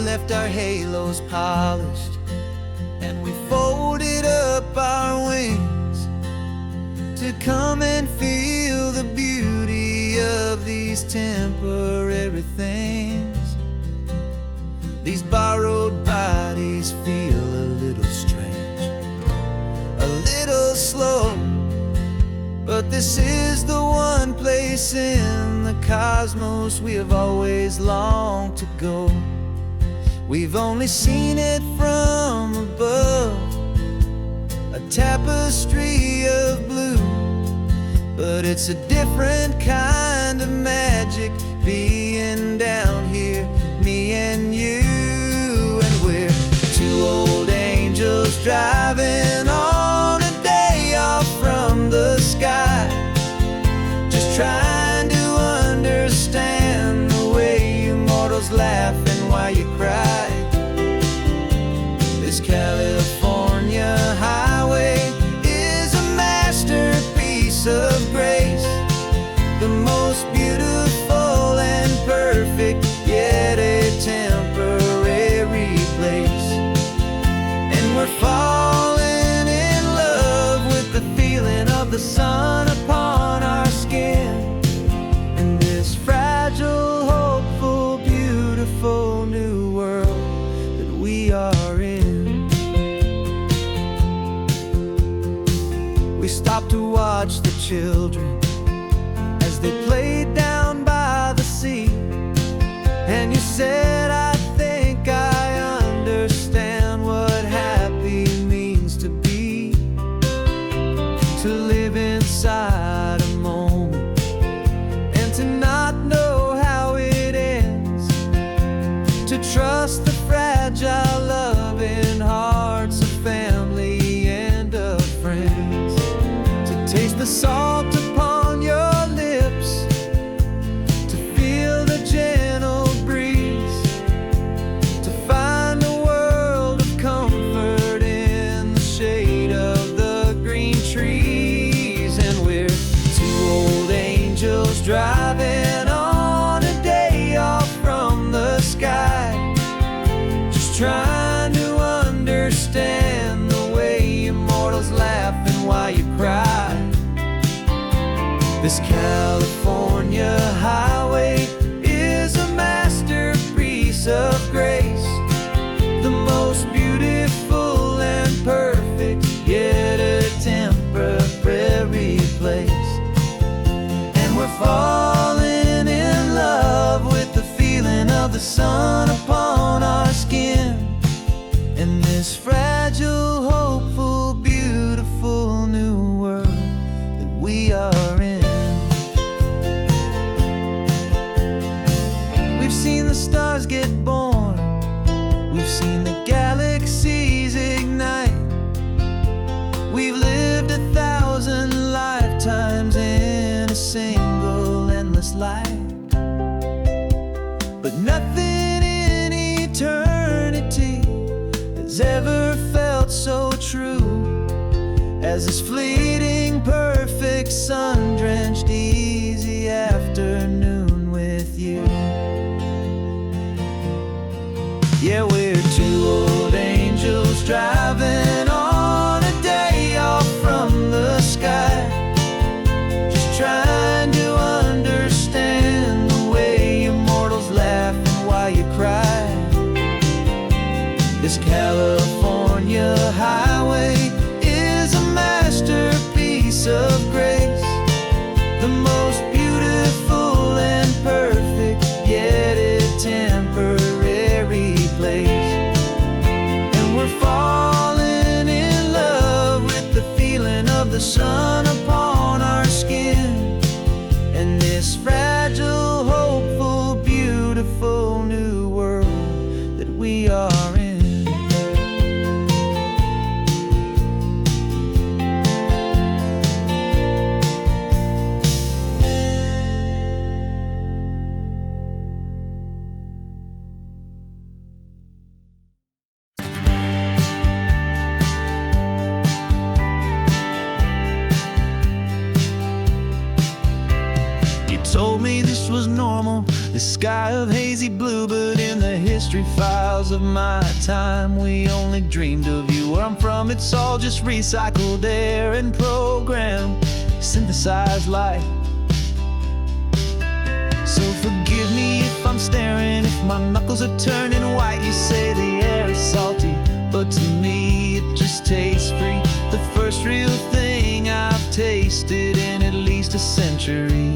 left our halos polished, and we folded up our wings to come and feel the beauty of these temporary things. These borrowed bodies feel a little strange, a little slow, but this is the one place in the cosmos we have always longed to go. We've only seen it from above, a tapestry of blue, but it's a different kind of magic being down here, me and you. And we're two old angels driving on a day off from the sky, just trying to understand the way you mortals laugh and why you cry. This California highway is a masterpiece of grace, the most beautiful and perfect, yet a temporary place. And we're falling in love with the feeling of the sun upon our skin, in this fragile, hopeful, beautiful new world that we are in. We stopped to watch the children as they played down by the sea, and you said, I think I understand what happy means to be, to live inside a moment and to not know how it ends, to trust the fragile loving hearts of family and of friends, to taste the salt upon your lips, to feel the gentle breeze, to find a world of comfort in the shade of the green trees. And we're two old angels driving on a day off from the sky, just trying to understand the way immortals laugh and why you cry. This California highway is a masterpiece of grace, the most beautiful and perfect, yet a temporary place. And we're falling in love with the feeling of the sun upon our skin, in this fragile, hopeful, beautiful new world that we are in. We've seen the stars get born, we've seen the galaxies ignite, we've lived 1,000 lifetimes in a single endless life, but nothing in eternity has ever felt so true as this fleeting, perfect, sun-drenched, easy afternoon with you. Yeah, we're two old angels driving on a day off from the sky, just trying to understand the way immortals laugh and why you cry. This California highway is a masterpiece of grace, the most beautiful and perfect, yet a temporary place. And we're falling in love with the feeling of the sun upon our skin, and this fragile, hopeful, beautiful new world that we are in. told me this was normal, this sky of hazy blue. But in the history files of my time, we only dreamed of you. Where I'm from, it's all just recycled air and programmed, synthesized light. So forgive me if I'm staring, if my knuckles are turning white. You say the air is salty, but to me it just tastes free. The first real thing I've tasted in at least a century.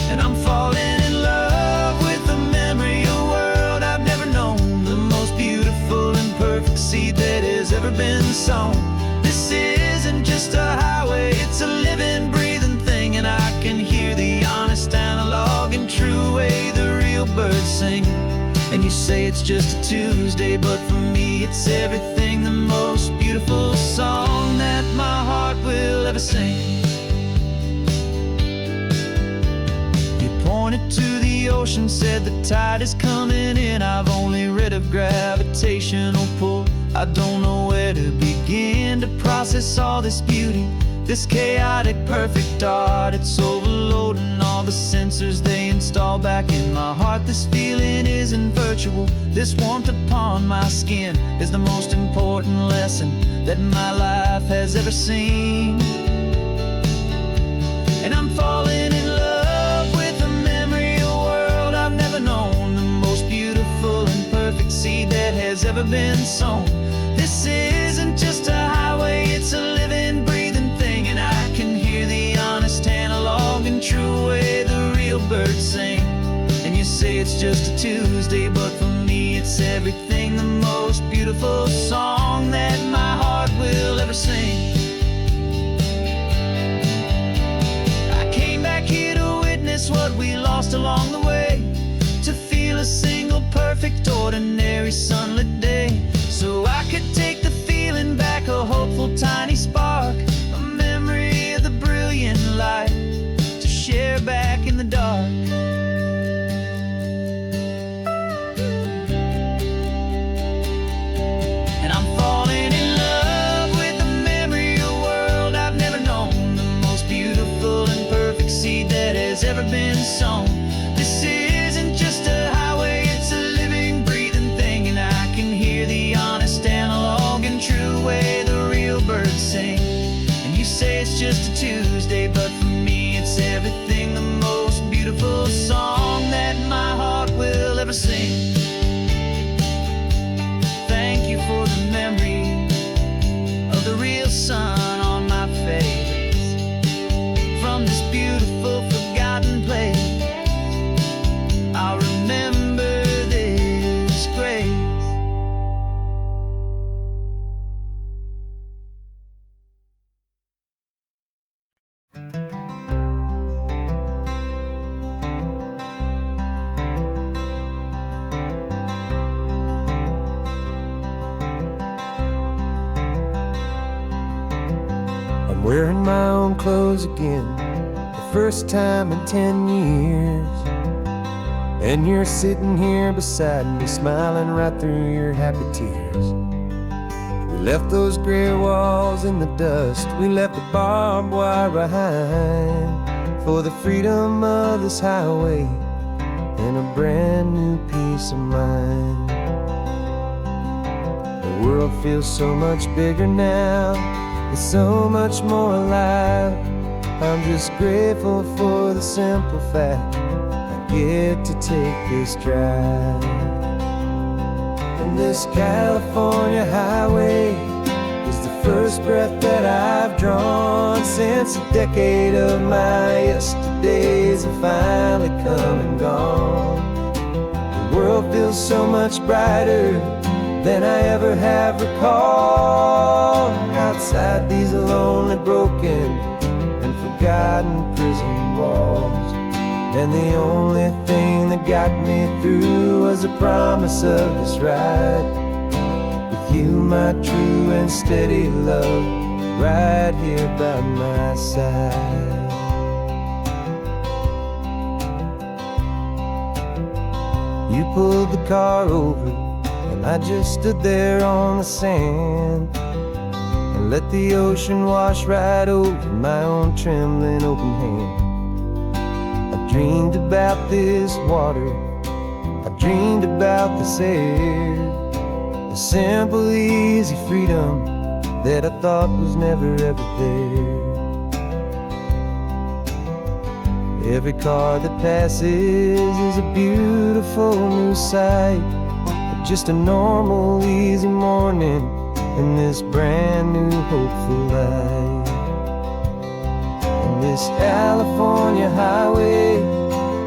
And I'm falling in love with the memory of a world I've never known, the most beautiful and perfect seed that has ever been sown. This isn't just a highway, it's a living, breathing thing. And I can hear the honest, analog, and true way the real birds sing. And you say it's just a Tuesday, but for me it's everything, the most beautiful song that my heart will ever sing. You pointed to the ocean, said the tide is coming in. I've only read of gravitational pull. I don't know where to begin to process all this beauty, this chaotic, perfect art. It's overloading all the sensors they install back in my heart. This feeling isn't virtual. This warmth upon my skin is the most important lesson that my life has ever seen. And I'm falling in love with the memory of a world I've never known, the most beautiful and perfect seed that has ever been sown. This isn't just a highway, it's a living, breathing thing. And I can hear the honest, analog, and true way the real birds sing. And you say it's just a Tuesday, but for me it's everything, the most beautiful song that my heart will ever sing. I came back here to witness what we lost along the way, to feel a single perfect, ordinary, sunlit day. So I could take the feeling back, a hopeful tiny spark, a memory of the brilliant light, to share back in the dark. And I'm falling in love with the memory of a world I've never known, the most beautiful and perfect seed that has ever been sown. This isn't just a highway, it's a living, breathing thing. And I can hear the honest, analog, and true way the real birds sing. And you say it's just a Tuesday, but for me it's everything, the most beautiful song that my heart will ever sing. Thank you for the memory of the real sun on my face, from this beautiful, forgotten place. I'll remember this grace. I'm wearing my own clothes again, the first time in 10 years. And you're sitting here beside me, smiling right through your happy tears. We left those gray walls in the dust, we left the barbed wire behind, for the freedom of this highway and a brand new peace of mind. The world feels so much bigger now, it's so much more alive. I'm just grateful for the simple fact I get to take this drive. And this California highway is the first breath that I've drawn since a decade of my yesterdays have finally come and gone. The world feels so much brighter than I ever have recalled. Outside these lonely, broken, and forgotten prison walls, and the only thing that got me through was the promise of this ride with you, my true and steady love, right here by my side. You pulled the car over, and I just stood there on the sand. and let the ocean wash right over my own trembling open hand. I dreamed about this water, I dreamed about this air, the simple, easy freedom that I thought was never ever there. Every car that passes is a beautiful new sight, just a normal, easy morning in this brand new, hopeful life. And this California highway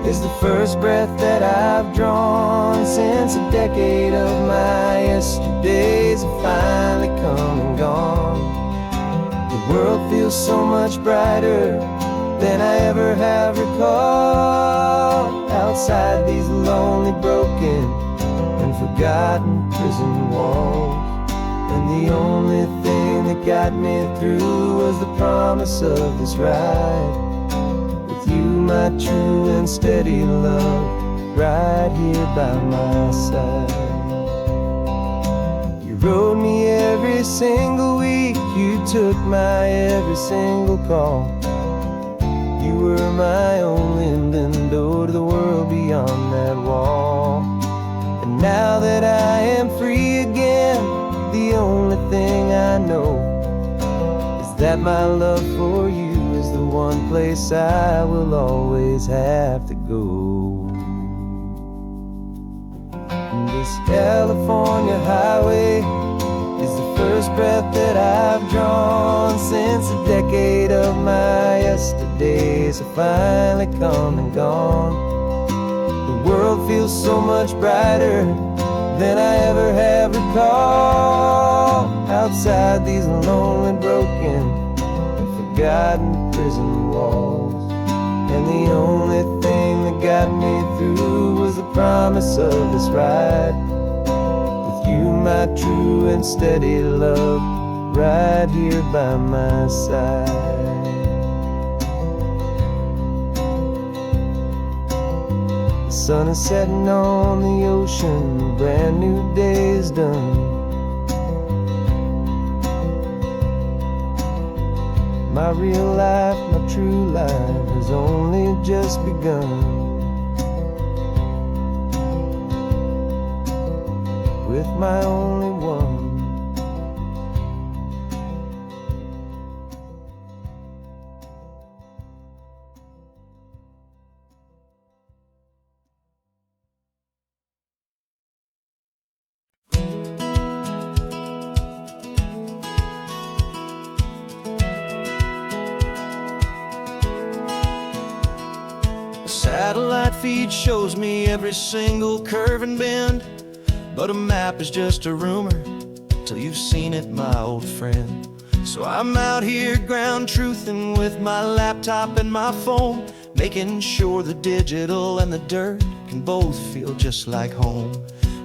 is the first breath that I've drawn since a decade of my yesterdays have finally come and gone. The world feels so much brighter than I ever have recalled, outside these lonely, broken, and forgotten prison walls. And the only thing that got me through was the promise of this ride, with you, my true and steady love, right here by my side. You rode me every single week, you took my every single call. You were my only window to the world beyond that wall. And now that I am free again, the only thing I know is that my love for you is the one place I will always have to go. And this California highway is the first breath that I've drawn since a decade of my yesterdays have finally come and gone. The world feels so much brighter than I ever have recalled, outside these lonely, broken, and forgotten prison walls. And the only thing that got me through was the promise of this ride, you, my true and steady love, right here by my side. The sun is setting on the ocean, a brand new day is done. My real life, my true life has only just begun. With my only one. A satellite feed shows me every single curve and bend, but a map is just a rumor till you've seen it, my old friend. So I'm out here ground truthing with my laptop and my phone, making sure the digital and the dirt can both feel just like home.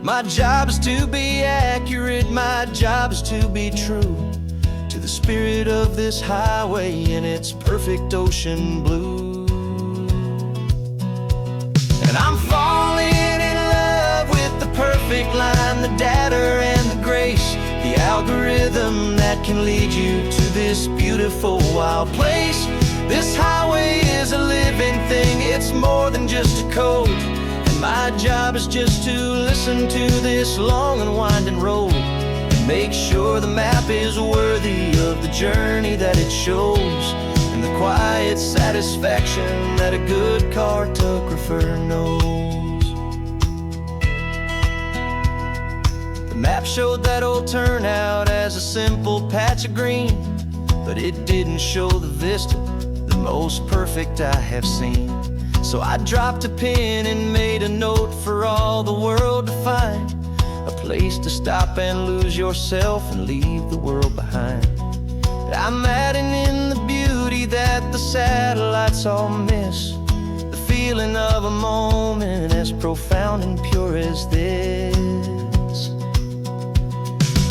My job is to be accurate, my job is to be true to the spirit of this highway in its perfect ocean blue. And I'm falling perfect line, the data and the grace, the algorithm that can lead you to this beautiful wild place. This highway is a living thing, it's more than just a code. And my job is just to listen to this long and winding road and make sure the map is worthy of the journey that it shows, and the quiet satisfaction that a good cartographer knows. The map showed that old turnout as a simple patch of green, but it didn't show the vista, the most perfect I have seen. So I dropped a pin and made a note for all the world to find, a place to stop and lose yourself and leave the world behind. I'm adding in the beauty that the satellites all miss, the feeling of a moment as profound and pure as this.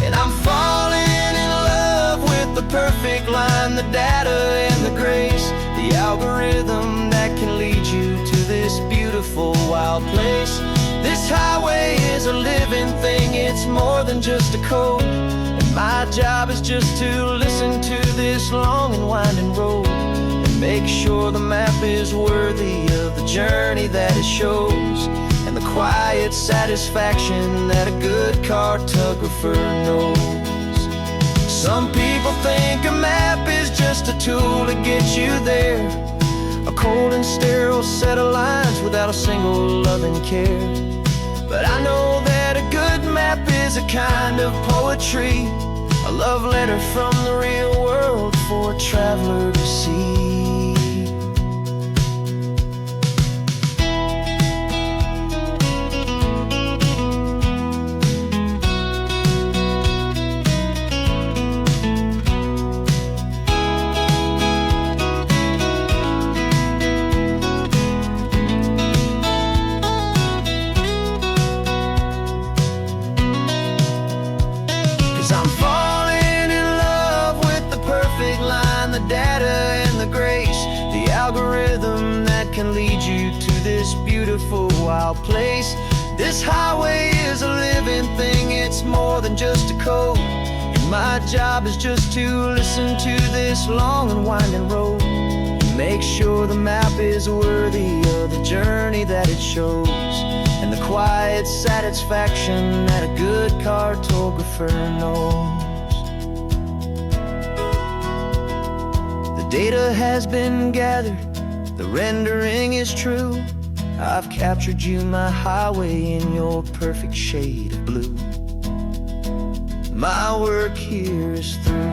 And I'm falling in love with the perfect line, the data and the grace, the algorithm that can lead you to this beautiful wild place. This highway is a living thing, it's more than just a code. And My job is just to listen to this long and winding road and make sure the map is worthy of the journey that it shows, and the quiet satisfaction that a good cartographer knows. Some people think a map is just a tool to get you there, a cold and sterile set of lines without a single loving care. But I know that a good map is a kind of poetry, a love letter from the real world for a traveler to see. 'Cause I'm falling in love with the perfect line, the data and the grace, the algorithm that can lead you to this beautiful wild place. This highway is a living thing, it's more than just a code, and my job is just to listen to this long and winding road and make sure the map is worthy of the journey that it shows, and the quiet satisfaction that a good cartographer knows. The data has been gathered, the rendering is true. I've captured you, my highway, in your perfect shade of blue. My work here is through.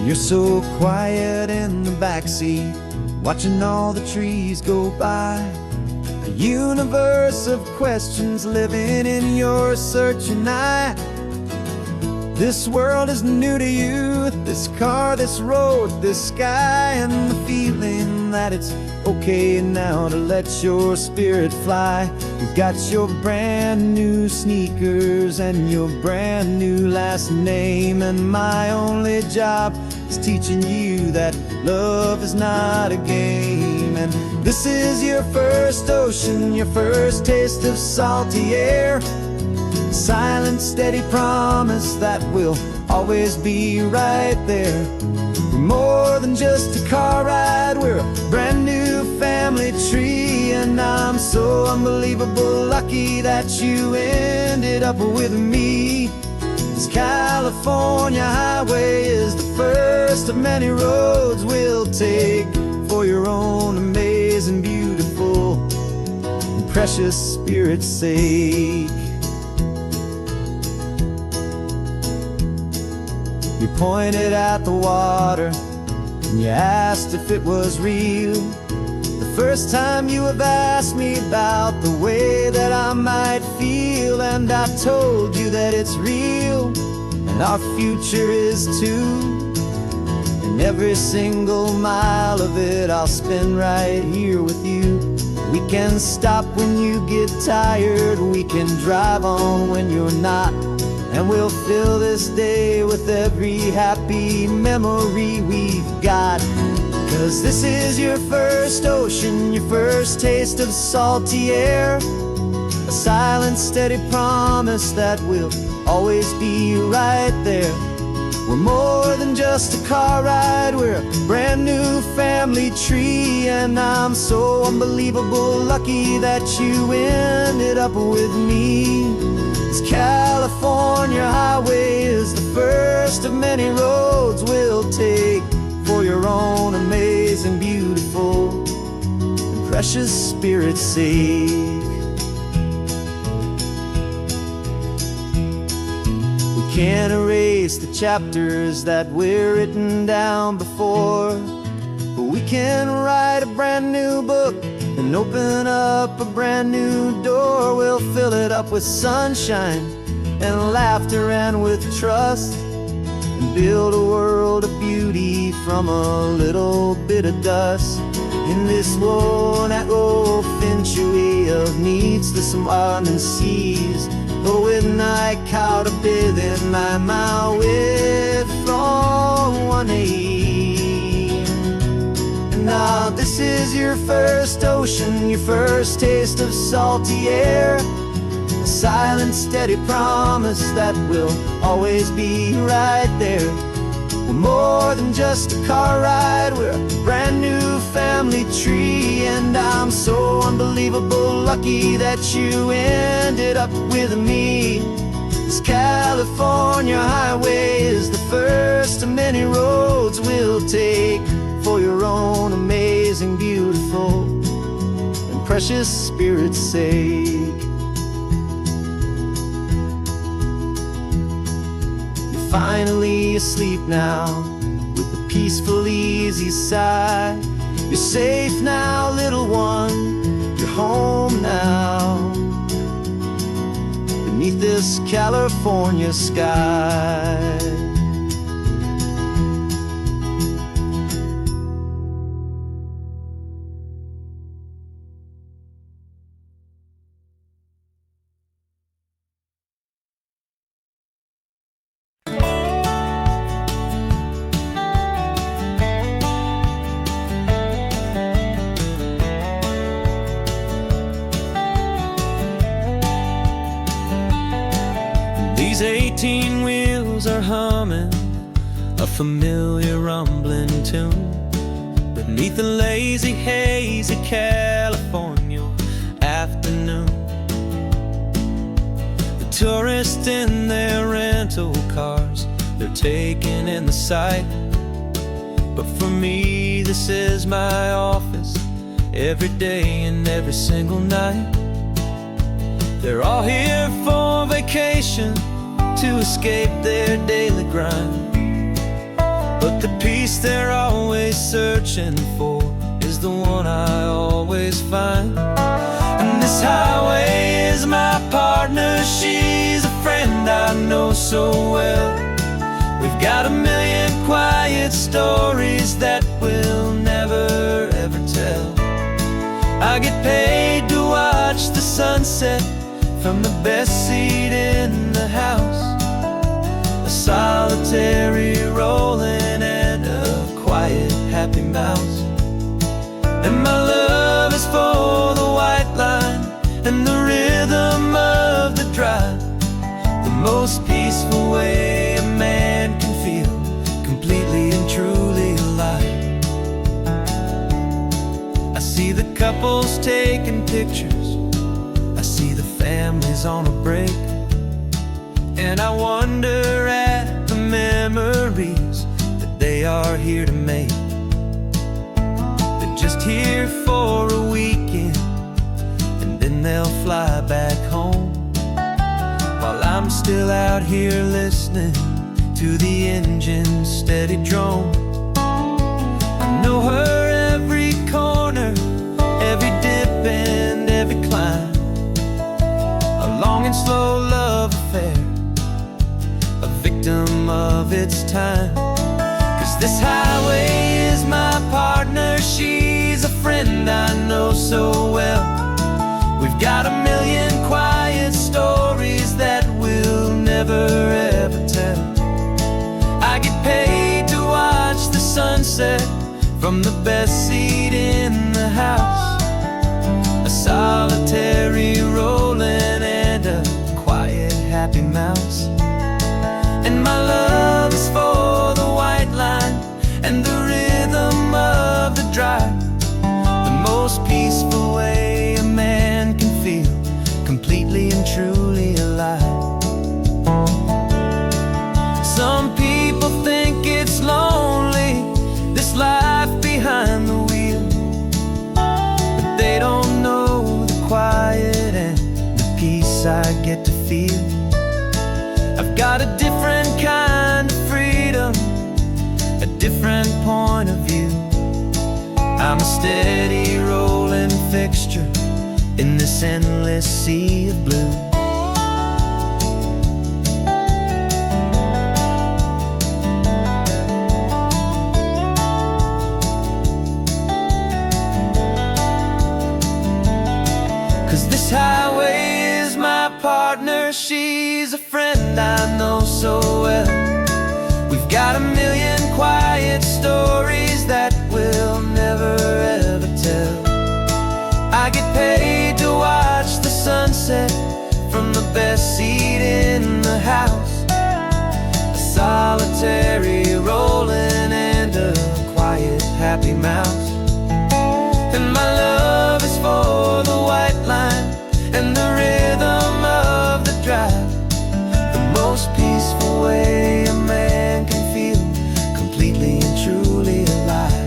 You're so quiet in the backseat, watching all the trees go by. A universe of questions living in your searching eye. This world is new to you, this car, this road, this sky, and the feeling that it's okay now to let your spirit fly. You've got your brand new sneakers and your brand new last name, and my only job is teaching you that love is not a game. And this is your first ocean, your first taste of salty air, silent, steady promise that we'll always be right there. We're more than just a car ride, we're a brand new family tree, and I'm so unbelievable lucky that you ended up with me. This California highway is the first of many roads we'll take for your own amazing, beautiful, and precious spirit's sake. You pointed at the water and you asked if it was real. The first time you have asked me about the way that I might feel, and I told you that it's real and our future is too. And every single mile of it I'll spend right here with you. We can stop when you get tired, we can drive on when you're not, and we'll fill this day with every happy memory we've got. 'Cause this is your first ocean, your first taste of salty air, a silent, steady promise that we'll always be right there. We're more than just a car ride, we're a brand new family tree, and I'm so unbelievable lucky that you ended up with me. This California highway is the first of many roads we'll take for your own amazing, beautiful, and precious spirit's sake. We can't erase the chapters that we're written down before, but we can write a brand new book and open up a brand new door. We'll fill it up with sunshine and laughter and with trust, and build a world of beauty from a little bit of dust. In this world that finch of needs to some and seas. Go with night caught a bit in my with from 180. And now this is your first ocean, your first taste of salty air. A silent, steady promise that we'll always be right there. We're more than just a car ride, we're a brand new family tree. And I'm so unbelievable lucky that you ended up with me. This California highway is the first of many roads we'll take for your own amazing, beautiful, and precious spirit's sake. Finally asleep now, with a peaceful, easy sigh. You're safe now, little one, you're home now, beneath this California sky. These 18 wheels are humming a familiar rumbling tune beneath the lazy haze of California afternoon. The tourists in their rental cars, they're taking in the sight. But for me, this is my office, every day and every single night. They're all here for vacation, to escape their daily grind. But the peace they're always searching for is the one I always find. And this highway is my partner, she's a friend I know so well. We've got a million quiet stories that we'll never ever tell. I get paid to watch the sunset from the best seat in the house. A solitary rolling and a quiet, happy mouse. And my love is for the white line and the rhythm of the drive. The most peaceful way a man can feel completely and truly alive. I see the couples taking pictures, I see the families on a break, and I wonder at the memories that they are here to make. They're just here for a weekend, and then they'll fly back home, while I'm still out here listening to the engine's steady drone. I know her every corner, every dip and every climb. A long and slow love affair, a victim of its time. 'Cause this highway is my partner, she's a friend I know so well. We've got a million quiet stories that we'll never ever tell. I get paid to watch the sunset from the best seat in the house. A solitary rolling and a quiet, happy mouse. And my love is for the white line and the rhythm of the drive. The most peaceful way a man can feel completely and truly alive. Some people think it's lonely, this life behind the wheel, but they don't know the quiet and the peace I get to feel. I've got a different kind of freedom, a different point of view. I'm a steady rolling fixture in this endless sea of blue. This highway is my partner, she's a friend I know so well. We've got a million quiet stories that we'll never ever tell. I get paid to watch the sunset from the best seat in the house. A solitary rolling and a quiet happy mouse. And my love is for the white line and the rhythm of the drive. The most peaceful way a man can feel completely and truly alive.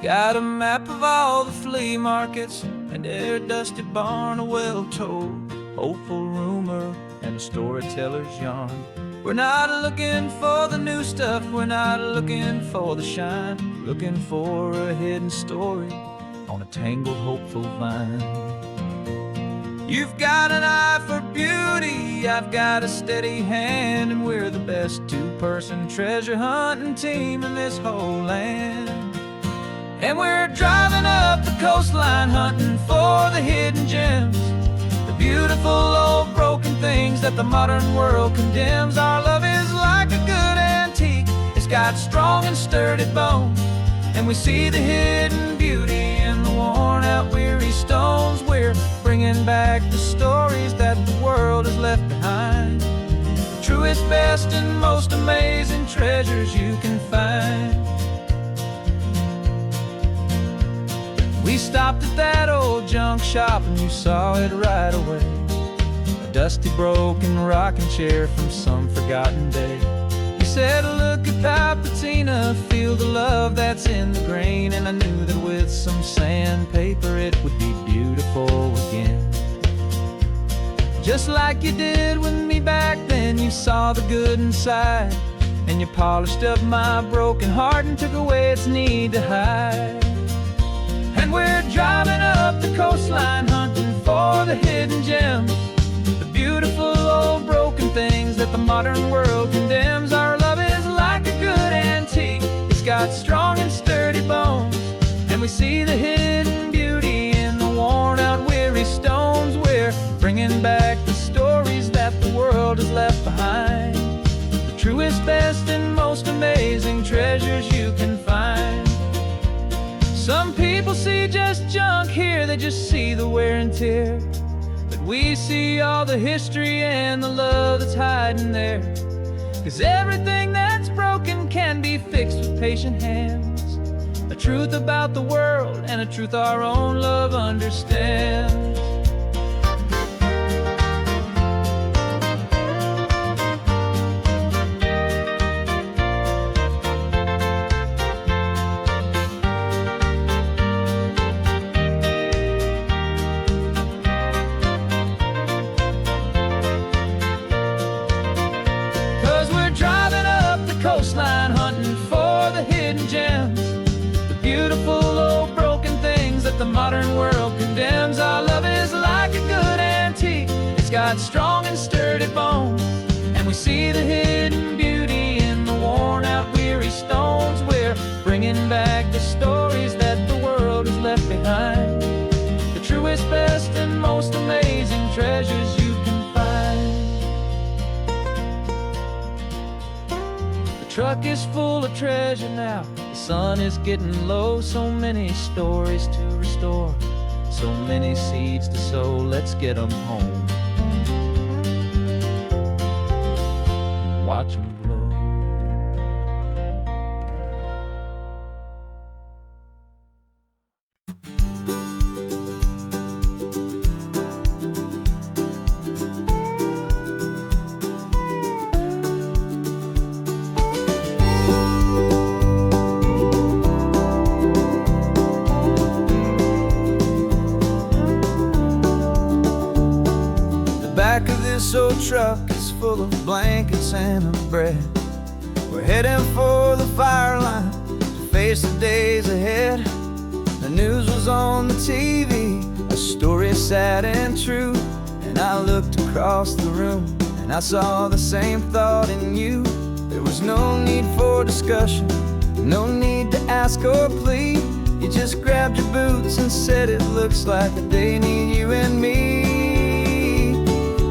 Got a map of all the flea markets and their dusty barn, a well-told hopeful rumor and a storyteller's yarn. We're not looking for the new stuff, we're not looking for the shine, looking for a hidden story on a tangled hopeful vine. You've got an eye for beauty, I've got a steady hand, and we're the best two-person treasure hunting team in this whole land. And we're driving up the coastline hunting for the hidden gems, the beautiful old broken things that the modern world condemns. Our love is like a good antique, it's got strong and sturdy bones, and we see the hidden beauty in the worn out weary stones. We're bringing back the stories that the world has left behind, the truest, best, and most amazing treasures you can find. We stopped at that old junk shop and you saw it right away, a dusty broken rocking chair from some forgotten day. You said, look at that patina, feel the love that's in the grain, and I knew that with some sandpaper it would be beautiful again. Just like you did with me back then, you saw the good inside, and you polished up my broken heart and took away its need to hide. And we're driving up the coastline hunting for the hidden gems, the beautiful old broken things that the modern world condemns. Our love is like a good antique, it's got strong and sturdy bones, and we see the hidden beauty in the worn out weary stones. We're bringing back the stories that the world has left behind, the truest, best, and most amazing treasures you can find. Some people see just junk here, they just see the wear and tear, but we see all the history and the love that's hiding there. 'Cause everything that's broken can be fixed with patient hands, a truth about the world and a truth our own love understands. 'Cause we're driving up the coastline hunting for the hidden gems, the beautiful old broken things that the modern world condemns. Our love is like a good antique, it's got strong and sturdy bones, and we see the hidden beauty in the worn out weary stones. We're bringing back the stories that the world has left behind, the truest, best, and most amazing treasures you can find. The truck is full of treasure now, the sun is getting low, so many stories to restore, so many seeds to sow. Let's get them home, watch them blow. Back of this old truck is full of blankets and of bread. We're heading for the fire line to face the days ahead. The news was on the TV, a story sad and true, and And I looked across the room, and I saw the same thought in you. There was no need for discussion, no need to ask or plead. You just grabbed your boots and said it looks like a day need you and me.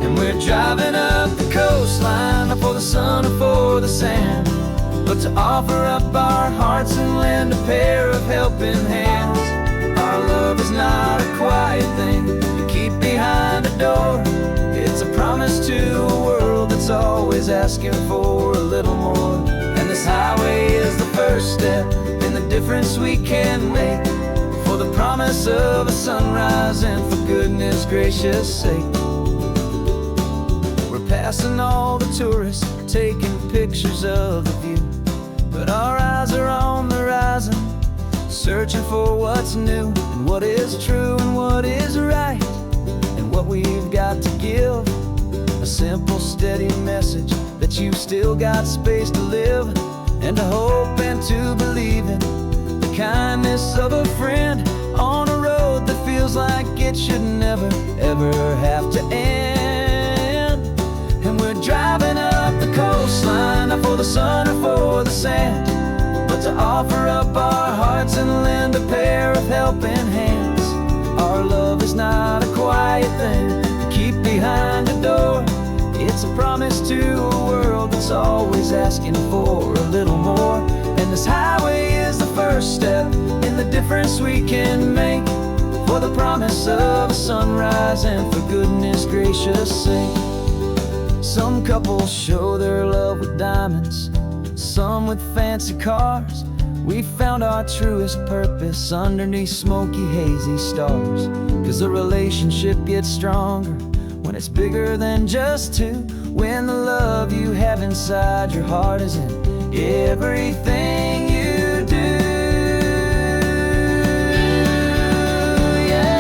And we're driving up the coastline, not for the sun or for the sand, but to offer up our hearts and lend a pair of helping hands. Our love is not a quiet thing you keep behind a door. It's a promise to a world that's always asking for a little more. And this highway is the first step in the difference we can make, for the promise of a sunrise and for goodness gracious sake. We're passing all the tourists, taking pictures of the view, but our eyes are on the horizon, searching for what's new and what is true and what is right, and what we've got to give. A simple, steady message that you've still got space to live, and to hope and to believe in the kindness of a friend on a road that feels like it should never, ever have to end. And we're driving up the coastline, not for the sun or for the sand, but to offer up our hearts and lend a pair of helping hands. Our love is not a quiet thing to keep behind a door. It's a promise to a world that's always asking for a little more. And this highway is the first step in the difference we can make, for the promise of a sunrise and for goodness gracious sake. Some couples show their love with diamonds, some with fancy cars. We found our truest purpose underneath smoky, hazy stars. 'Cause a relationship gets stronger when it's bigger than just two, when the love you have inside your heart is in everything you do. Yeah.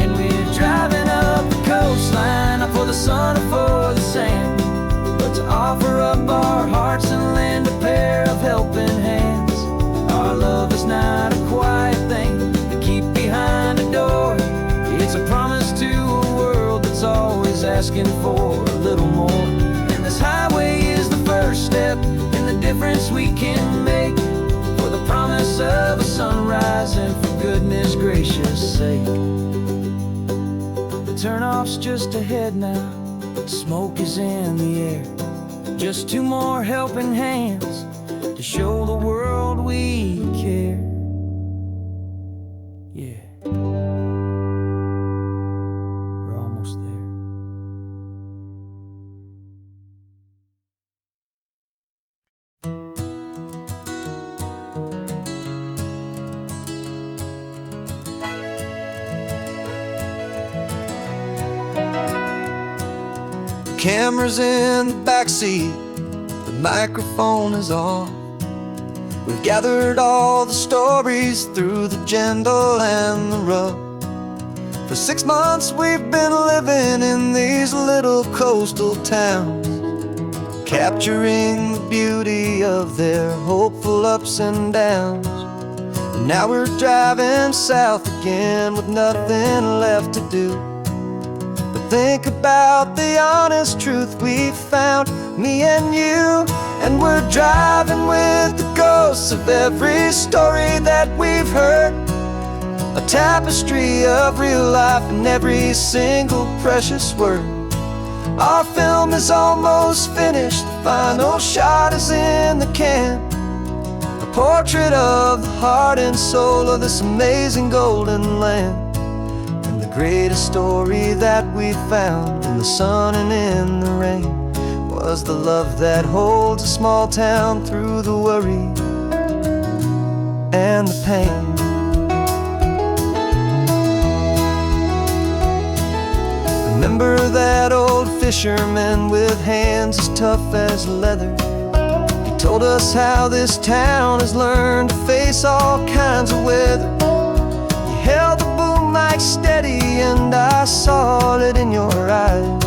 And we're driving up the coastline, not for the sun or for the sand, but to offer up our hearts and lend a pair of helping hands. Our love is not a quiet thing to keep behind a door. It's a promise to a world that's always asking for a little more. And this highway is the first step in the difference we can make, for the promise of a sunrise and for goodness gracious sake. The turnoff's just ahead now, smoke is in the air. Just two more helping hands to show the world we care. Yeah, we're almost there. The camera's in the backseat, the microphone is on. We've gathered all the stories through the gentle and the rough. For 6 months we've been living in these little coastal towns, capturing the beauty of their hopeful ups and downs. And now we're driving south again with nothing left to do. Think about the honest truth we found, me and you. And we're driving with the ghosts of every story that we've heard, a tapestry of real life in every single precious word. Our film is almost finished, the final shot is in the can, a portrait of the heart and soul of this amazing golden land. The greatest story that we found in the sun and in the rain was the love that holds a small town through the worry and the pain. Remember that old fisherman with hands as tough as leather? He told us how this town has learned to face all kinds of weather. You held the boom mic steady and I saw it in your eyes.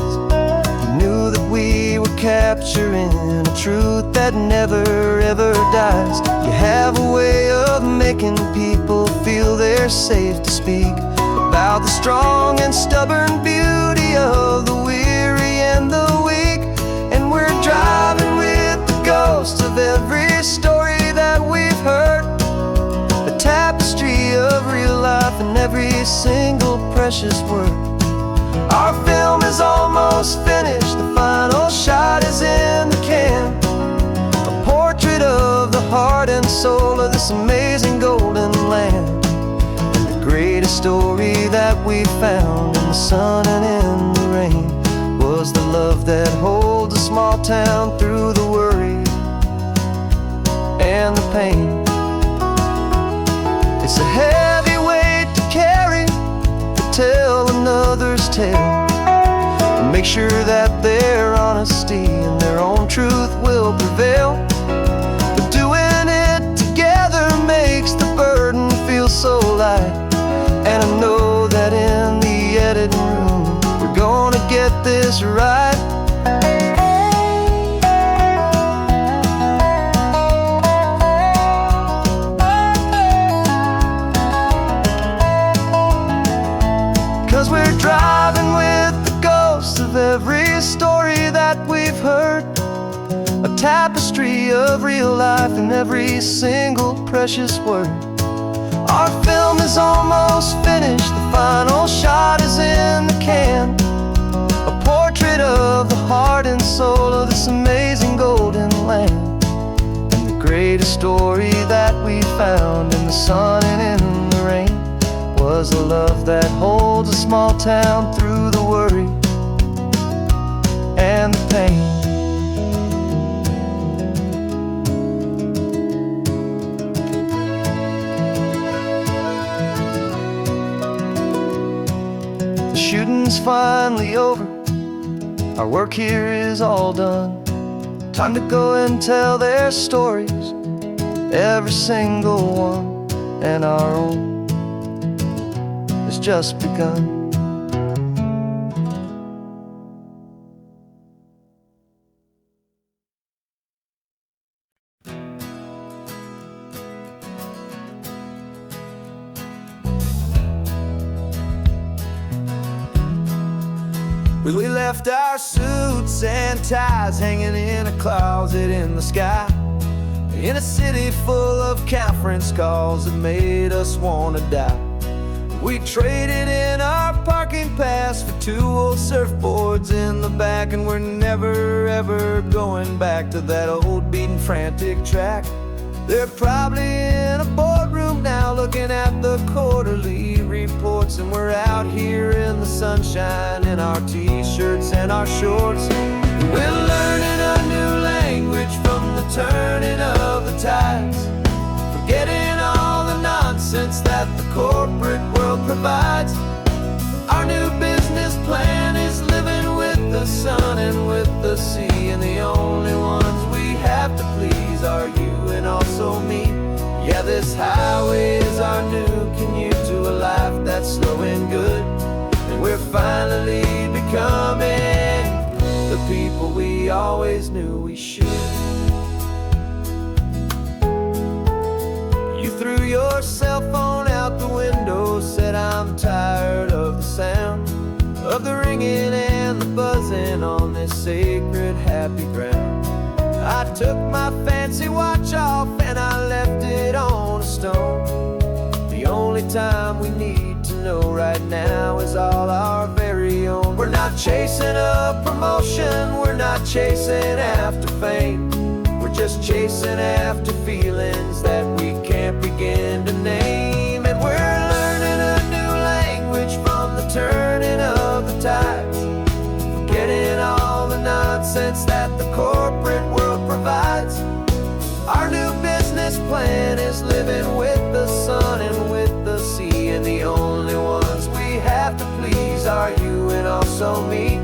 You knew that we were capturing a truth that never ever dies. You have a way of making people feel they're safe to speak about the strong and stubborn beauty of the weary and the weak. And we're driving with the ghosts of every story that we've heard, a tapestry of real life in every single precious word. Our film is almost finished, the final shot is in the can, a portrait of the heart and soul of this amazing golden land. And the greatest story that we found in the sun and in the rain was the love that holds a small town through the worry and the pain. It's a heavy weight to carry, to tell another's tale, and make sure that their honesty and their own truth will prevail. But doing it together makes the burden feel so light, and I know that in the editing room we're gonna get this right. 'Cause we're driving with the ghosts of every story that we've heard, a tapestry of real life in every single precious word. Our film is almost finished, the final shot is in the can, a portrait of the heart and soul of this amazing golden land. And the greatest story that we found in the sun and in the rain was a love that holds a small town through the worry and the pain. The shooting's finally over, our work here is all done. Time to go and tell their stories, every single one, and our own has just begun. We left our suits and ties hanging in a closet in the sky, in a city full of conference calls that made us wanna die. We traded in our parking pass for 2 old surfboards in the back, and we're never ever going back to that old beaten frantic track. They're probably in a boardroom now looking at the quarterly reports, and we're out here in the sunshine in our t-shirts and our shorts. We're learning a new language from the turning of the tides, forgetting all the nonsense that the corporate world provides. Our new business plan is living with the sun and with the sea, and the only ones we have to please are you and also me. Yeah, this highway is our new commute to a life that's slow and good, and we're finally becoming the people we always knew we should. You threw your cell phone out the window, said I'm tired of the sound of the ringing and the buzzing on this sacred happy ground. I took my fancy watch off and I left it on a stone. The only time we need to know right now is all our very own. We're not chasing a promotion, we're not chasing after fame, we're just chasing after feelings that we can't begin to name. And we're learning a new language from the turning of the tides, forgetting all the nonsense that the corporate world provides. Our new business plan is living with the sun and with the sea, and the only ones we have to please are you and also me.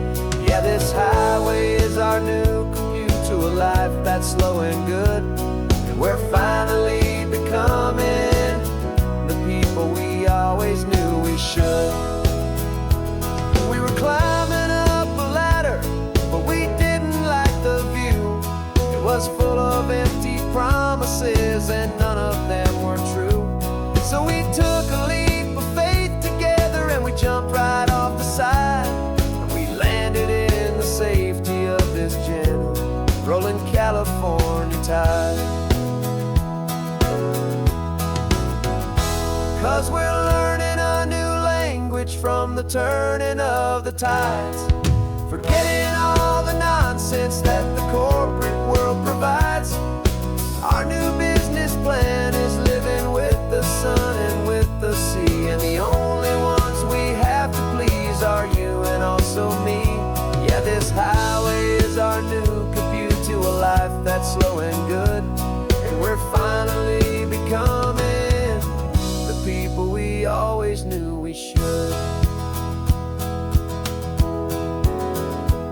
Yeah, this highway is our new commute to a life that's slow and good, and we're finally becoming the people we always knew we should. We were climbing up a ladder, but we didn't like the view. It was full of empty promises and none 'cause we're learning a new language from the turning of the tides. Forgetting all the nonsense that the corporate world provides. Our new business plan is living with the sun and with the sea, and the only ones we have to please are you and also me. Yeah, this highway is our new commute to a life that's slow and good, and we're finally becoming the people we always knew we should.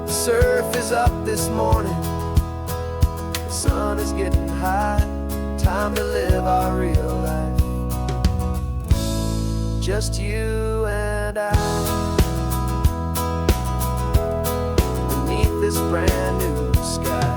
The surf is up this morning, the sun is getting high. Time to live our real life, just you and I, beneath this brand new sky.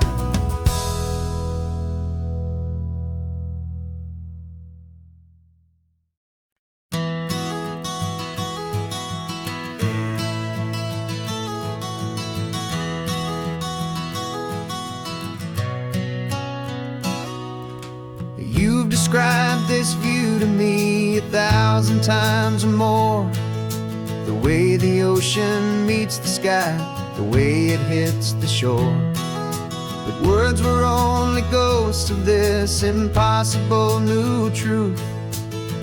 You've described this view to me 1,000 times or more. The way the ocean meets the sky, the way it hits the shore. But words were only ghosts of this impossible new truth.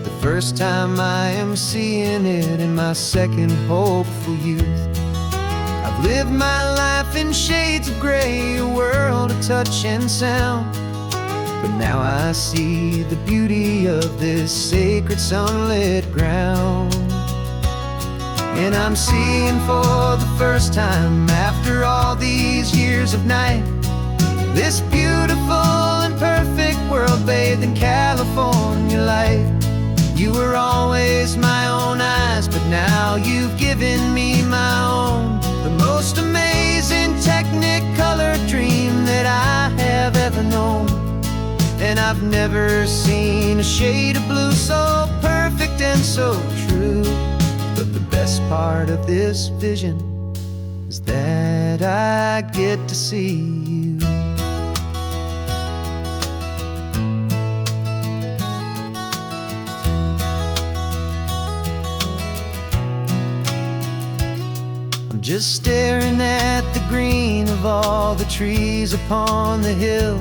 The first time I am seeing it in my second hopeful youth. I've lived my life in shades of gray, a world of touch and sound. But now I see the beauty of this sacred sunlit ground. And I'm seeing for the first time after all these years of night, this beautiful and perfect world bathed in California light. You were always my own eyes, but now you've given me my own. The most amazing technicolor dream that I have ever known. And I've never seen a shade of blue so perfect and so true. But the best part of this vision is that I get to see you. I'm just staring at the green of all the trees upon the hill.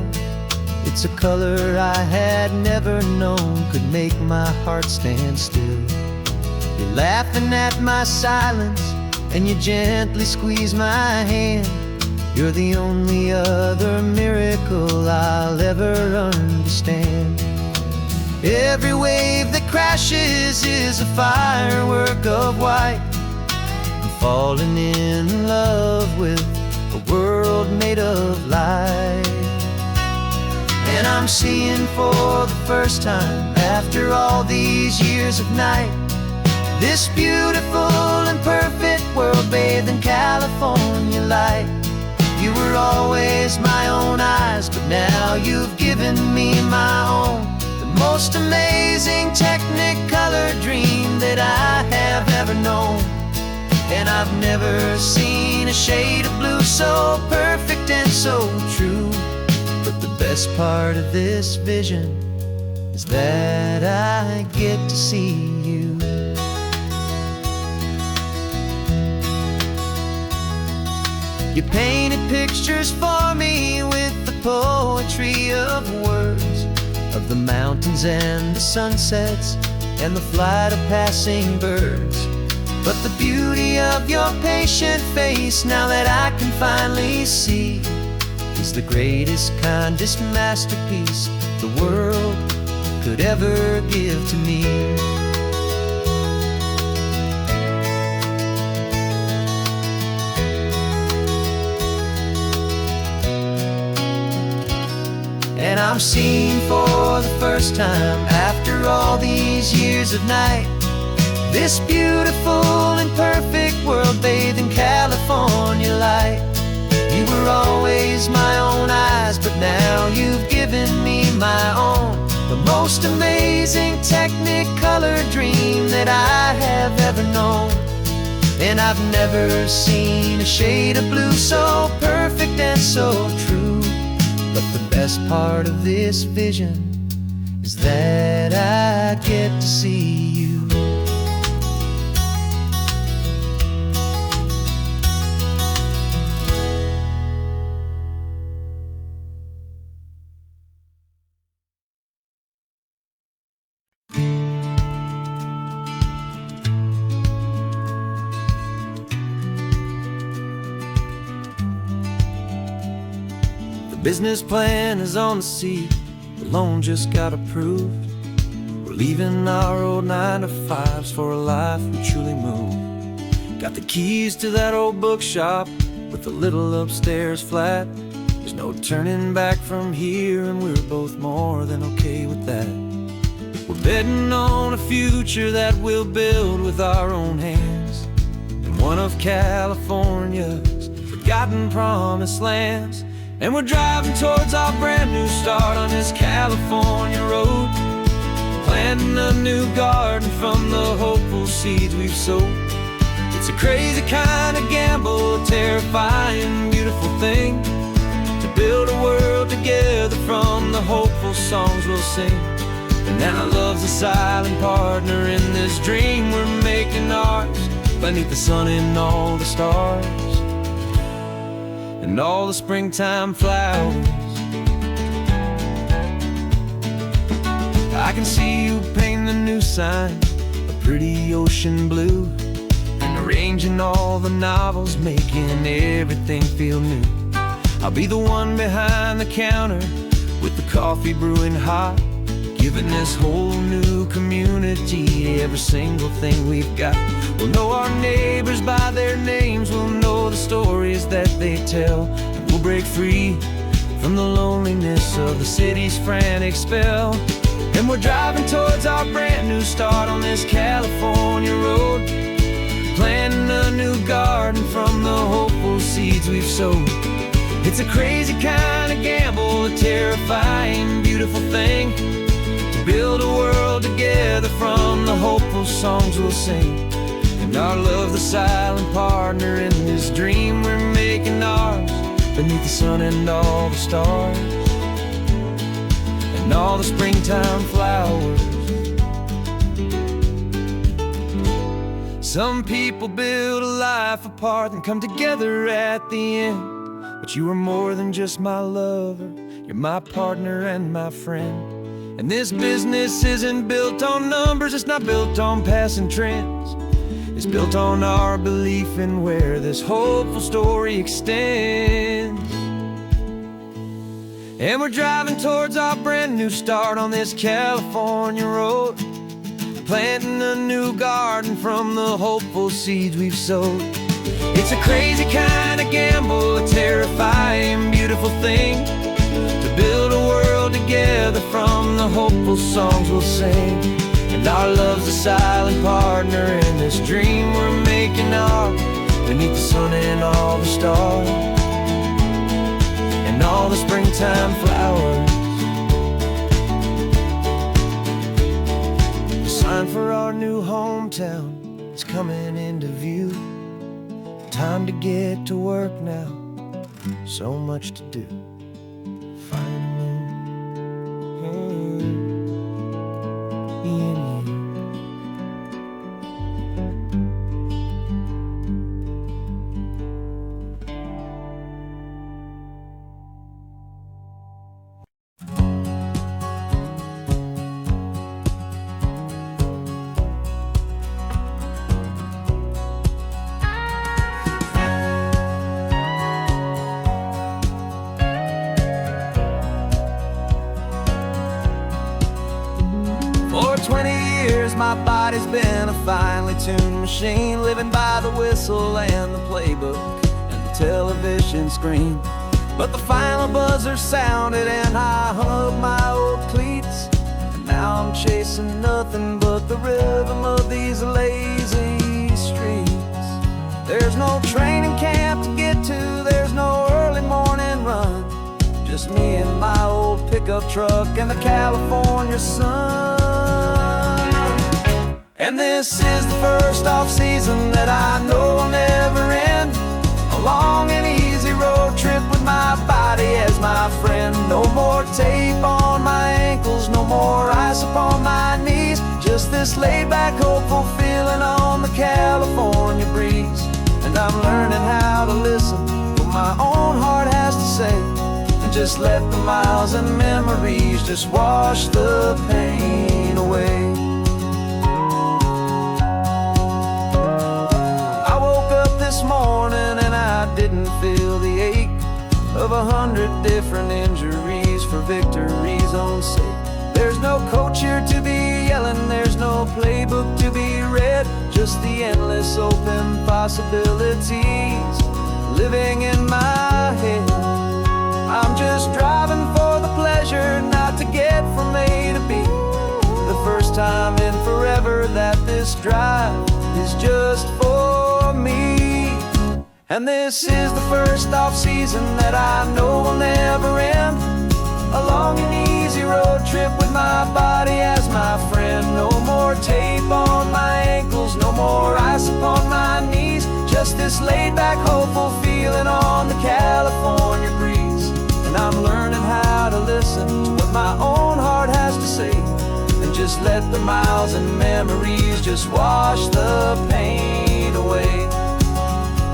It's a color I had never known could make my heart stand still. You're laughing at my silence, and you gently squeeze my hand. You're the only other miracle I'll ever understand. Every wave that crashes is a firework of white. I'm falling in love with a world made of light. And I'm seeing for the first time after all these years of night, this beautiful and perfect world bathed in California light. You were always my own eyes, but now you've given me my own. The most amazing technicolor dream that I have ever known. And I've never seen a shade of blue so perfect and so true. But the best part of this vision is that I get to see you. You painted pictures for me with the poetry of words, of the mountains and the sunsets and the flight of passing birds. But the beauty of your patient face, now that I can finally see, is the greatest, kindest masterpiece the world could ever give to me. And I'm seeing for the first time after all these years of night, this beautiful and perfect world bathed in California light. You were always my own eyes, but now you've given me my own. The most amazing technicolor dream that I have ever known. And I've never seen a shade of blue so perfect and so true. But the best part of this vision is that I I'd get to see you. The business plan is on the seat, the loan just got approved. We're leaving our old 9-to-5s for a life we truly move. Got the keys to that old bookshop with the little upstairs flat. There's no turning back from here, and we're both more than okay with that. We're betting on a future that we'll build with our own hands, in one of California's forgotten promised lands. And we're driving towards our brand new start on this California road, planting a new garden from the hopeful seeds we've sowed. It's a crazy kind of gamble, a terrifying, beautiful thing, to build a world together from the hopeful songs we'll sing. And now love's a silent partner in this dream we're making ours, beneath the sun and all the stars and all the springtime flowers. I can see you painting a new sign, a pretty ocean blue, and arranging all the novels, making everything feel new. I'll be the one behind the counter with the coffee brewing hot, giving this whole new community every single thing we've got. We'll know our neighbors by their names, we'll know the stories that they tell, and we'll break free from the loneliness of the city's frantic spell. And we're driving towards our brand new start on this California road, planting a new garden from the hopeful seeds we've sowed. It's a crazy kind of gamble, a terrifying, beautiful thing, to build a world together from the hopeful songs we'll sing. And our love's the silent partner in this dream we're making ours, beneath the sun and all the stars and all the springtime flowers. Some people build a life apart and come together at the end, but you are more than just my lover, you're my partner and my friend. And this business isn't built on numbers, it's not built on passing trends, it's built on our belief in where this hopeful story extends. And we're driving towards our brand new start on this California road, planting a new garden from the hopeful seeds we've sowed. It's a crazy kind of gamble, a terrifying, beautiful thing, to build a world together from the hopeful songs we'll sing. And our love's a silent partner in this dream we're making ours, beneath the sun and all the stars and all the springtime flowers. The sign for our new hometown is coming into view. Time to get to work now, so much to do. For 20 years my body's been a finely tuned machine, living by the whistle and the playbook and the television screen. But the final buzzer sounded and I hung up my old cleats, and now I'm chasing nothing but the rhythm of these lazy streets. There's no training camp to get to, there's no early morning run, just me and my old pickup truck and the California sun. And this is the first off-season that I know will never end, a long and easy road trip with my body as my friend. No more tape on my ankles, no more ice upon my knees, Just this laid-back, hopeful feeling on the California breeze. And I'm learning how to listen to what my own heart has to say, and just let the miles and memories just wash the pain away. I woke up this morning and I didn't feel the ache of 100 different injuries for victory's own sake. There's no coach here to be yelling, there's no playbook to be read, just the endless open possibilities living in my head. I'm just driving for the pleasure, not to get from A to B. The first time in forever that this drive is just for me. And this is the first off-season that I know will never end. A long and easy road trip with my body as my friend. No more tape on my ankles, no more ice upon my knees. Just this laid-back, hopeful feeling on the California breeze. And I'm learning how to listen to what my own heart has to say, and just let the miles and memories just wash the pain away.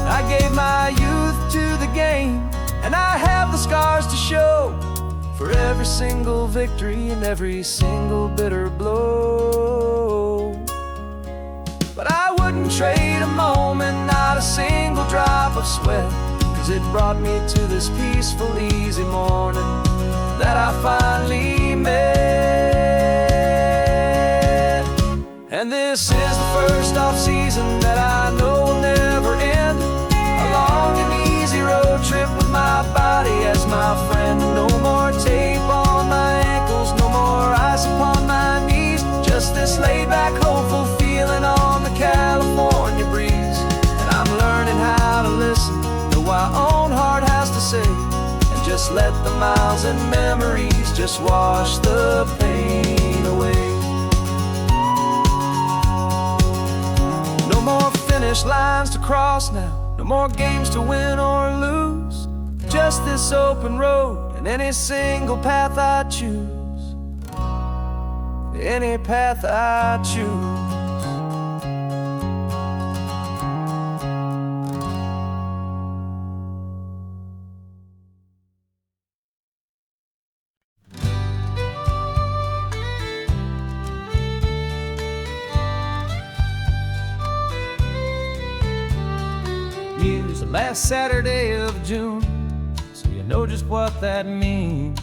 I gave my youth to the game, and I have the scars to show for every single victory and every single bitter blow. But I wouldn't trade a moment, not a single drop of sweat, 'cause it brought me to this peaceful, easy morning that I finally met. And this is the first off-season that I know will never end. A long and easy road trip with my body as my friend. No more tape on my ankles, no more ice upon my knees. Just this laid-back, hopeful feeling on the California breeze. And I'm learning how to listen to what my own heart has to say, and just let the miles and memories just wash the pain away. No more finish lines to cross now, no more games to win or lose. Just this open road and any single path I choose. Any path I choose. Here's the last Saturday of June, so you know just what that means.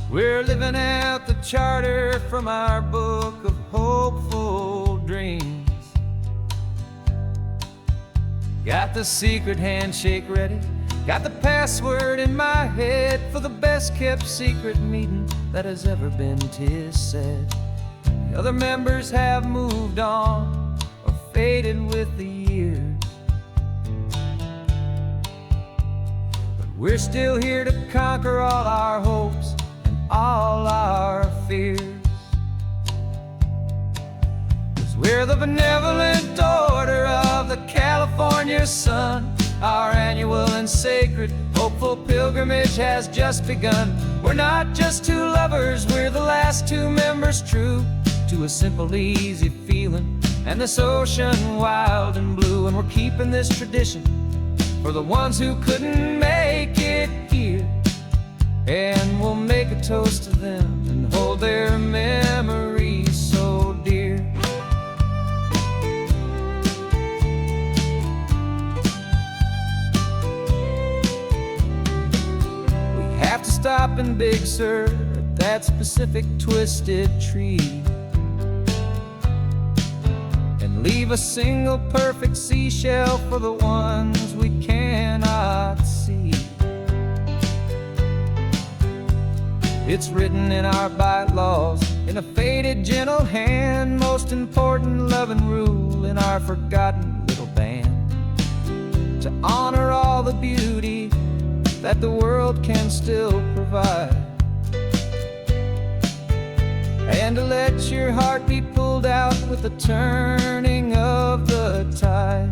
We're living out the charter from our book of hopeful dreams. Got the secret handshake ready, got the password in my head for the best kept secret meeting that has ever been, 'tis said. The other members have moved on or faded with the years, but we're still here to conquer all our hopes and all our fears. 'Cause we're the benevolent order of the California sun. Our annual and sacred hopeful pilgrimage has just begun. We're not just two lovers, we're the last two members true to a simple, easy feeling and this ocean wild and blue. And we're keeping this tradition for the ones who couldn't make it here, and we'll make a toast to them and hold their memories so dear. We have to stop in Big Sur at that specific twisted tree and leave a single perfect seashell for the ones we cannot see. It's written in our bylaws in a faded gentle hand, most important loving rule in our forgotten little band, to honor all the beauty that the world can still provide, and to let your heart be pulled out with the turning of the tide.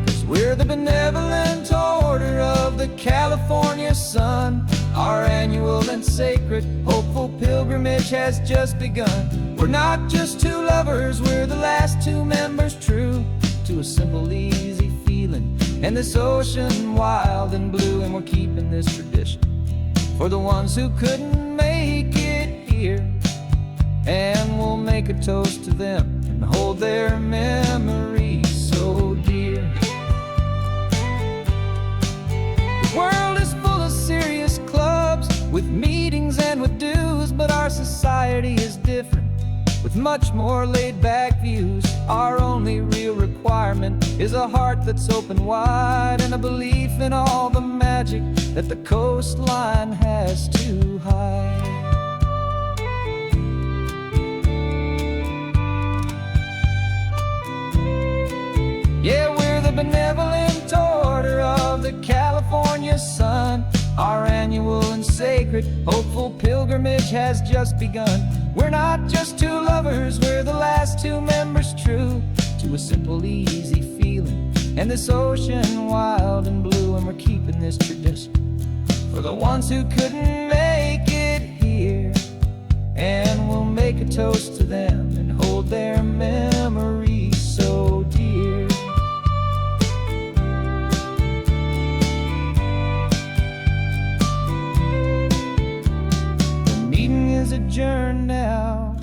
'Cause we're the benevolent order of the California sun. Our annual and sacred, hopeful pilgrimage has just begun. We're not just two lovers, we're the last two members true to a simple, easy feeling. And this ocean wild and blue, and we're keeping this tradition for the ones who couldn't make it here. And we'll make a toast to them and hold their memories so dear. The world is full of serious clubs with meetings and with dues, but our society is different with much more laid-back views. Our only real requirement is a heart that's open wide and a belief in all the magic that the coastline has to hide. Yeah, we're the benevolent order of the California sun. Our annual and sacred, hopeful pilgrimage has just begun. We're not just two lovers, we're the last two members true to a simple, easy feeling. And this ocean wild and blue, and we're keeping this tradition for the ones who couldn't make it here. And we'll make a toast to them and hold their memories so dear. The meeting is adjourned now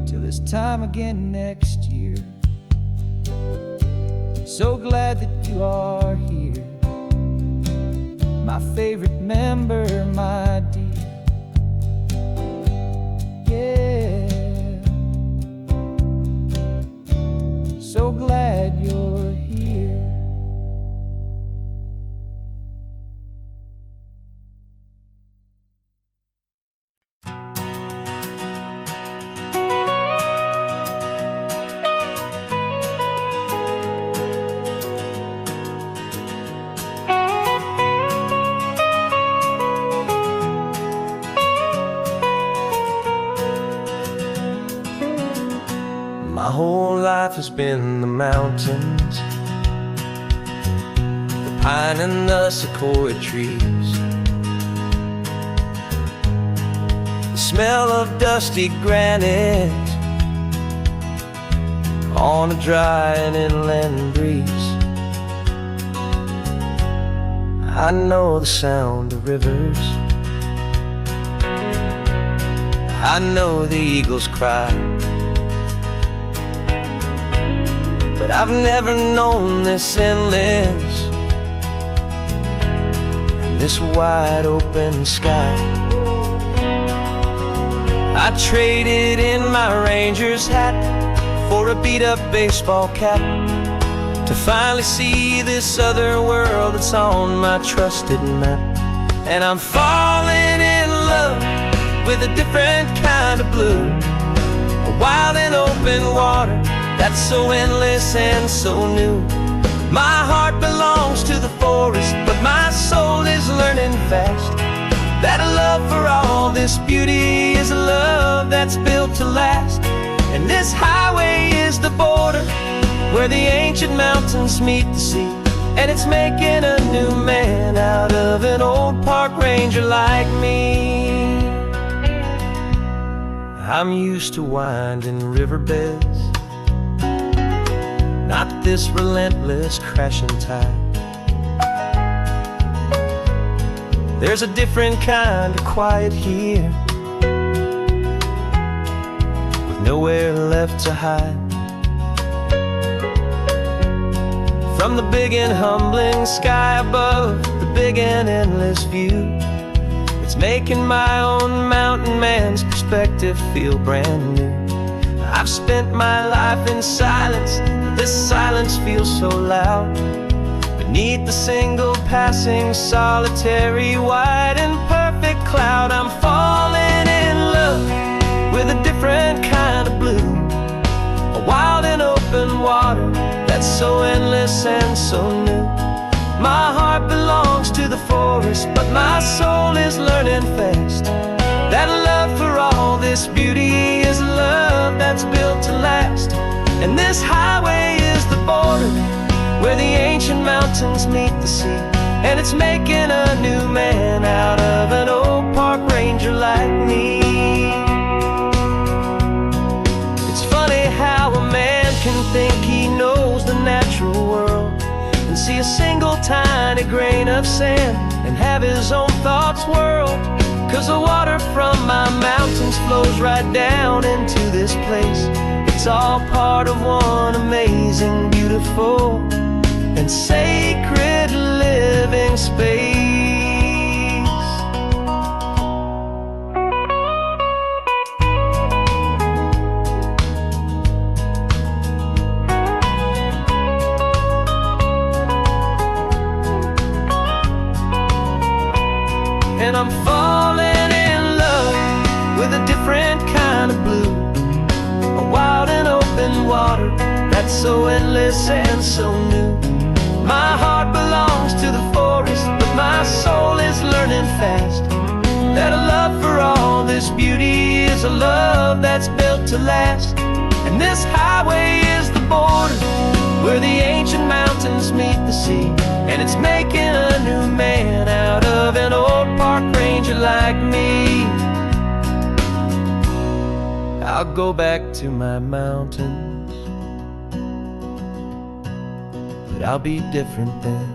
till this time again next year. So glad that you are here, my favorite member, my dear. Yeah, so glad you're here. My whole life has been the mountains, the pine and the sequoia trees, the smell of dusty granite on a dry and inland breeze. I know the sound of rivers, I know the eagles cry, but I've never known this endless and this wide open sky. I traded in my ranger's hat for a beat-up baseball cap to finally see this other world that's on my trusted map. And I'm falling in love with a different kind of blue, a wild and open water that's so endless and so new. My heart belongs to the forest, but my soul is learning fast that a love for all this beauty is a love that's built to last. And this highway is the border where the ancient mountains meet the sea, and it's making a new man out of an old park ranger like me. I'm used to winding riverbeds, not this relentless crashing tide. There's a different kind of quiet here, with nowhere left to hide. From the big and humbling sky above, the big and endless view, it's making my own mountain man's perspective feel brand new. I've spent my life in silence, this silence feels so loud. Beneath the single passing solitary white and perfect cloud, I'm falling in love with a different kind of blue, a wild and open water that's so endless and so new. My heart belongs to the forest, but my soul is learning fast that love for all this beauty is a love that's built to last. And this highway is the border where the ancient mountains meet the sea, and it's making a new man out of an old tiny grain of sand and have his own thoughts whirl. 'Cause the water from my mountains flows right down into this place. It's all part of one amazing, beautiful, and sacred living space. And I'm falling in love with a different kind of blue, a wild and open water that's so endless and so new. My heart belongs to the forest, but my soul is learning fast that a love for all this beauty is a love that's built to last. And this highway is the border where the ancient mountains meet the sea, and it's making a new man out of an old park ranger like me. I'll go back to my mountains, but I'll be different then,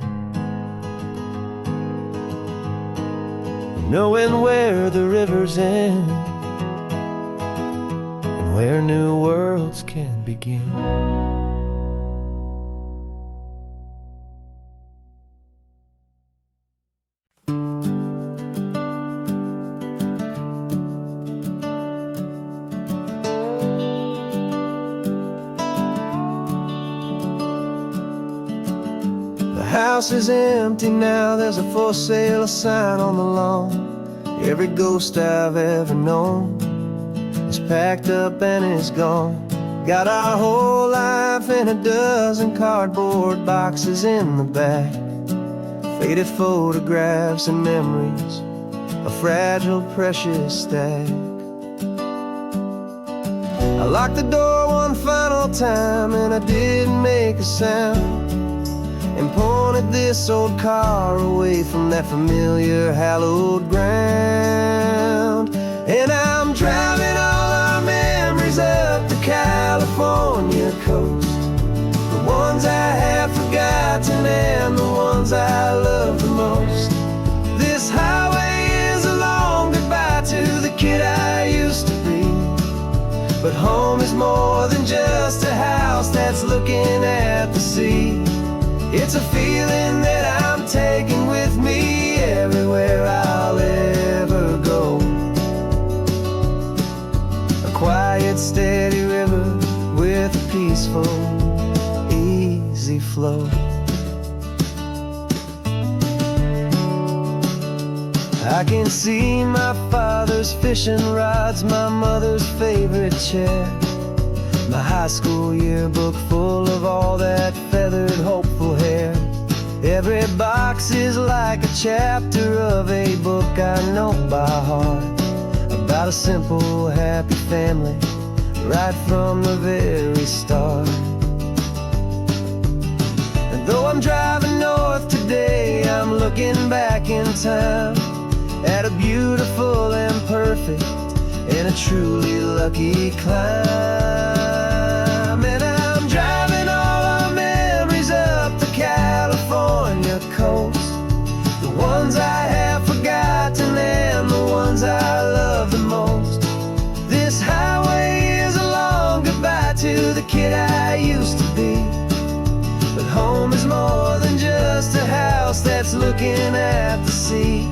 knowing where the rivers end and where new worlds can begin. The house is empty now, there's a for sale sign on the lawn. Every ghost I've ever known is packed up and is gone. Got our whole life in a dozen cardboard boxes in the back, faded photographs and memories, a fragile, precious stack. I locked the door one final time and I didn't make a sound, and pointed this old car away from that familiar hallowed ground. And I'm driving all our memories up the California coast, the ones I have forgotten and the ones I love the most. This highway is a long goodbye to the kid I used to be, but home is more than just a house that's looking at the sea. It's a feeling that I'm taking with me everywhere I'll ever go. A quiet, steady river with a peaceful, easy flow. I can see my father's fishing rods, my mother's favorite chair, my high school yearbook full of all that feathered, hopeful hair. Every box is like a chapter of a book I know by heart, about a simple, happy family right from the very start. And though I'm driving north today, I'm looking back in time at a beautiful and perfect and a truly lucky climb. And I'm driving all our memories up the California coast, the ones I have forgotten and the ones I love the most. This highway is a long goodbye to the kid I used to be, but home is more than just a house that's looking at the sea.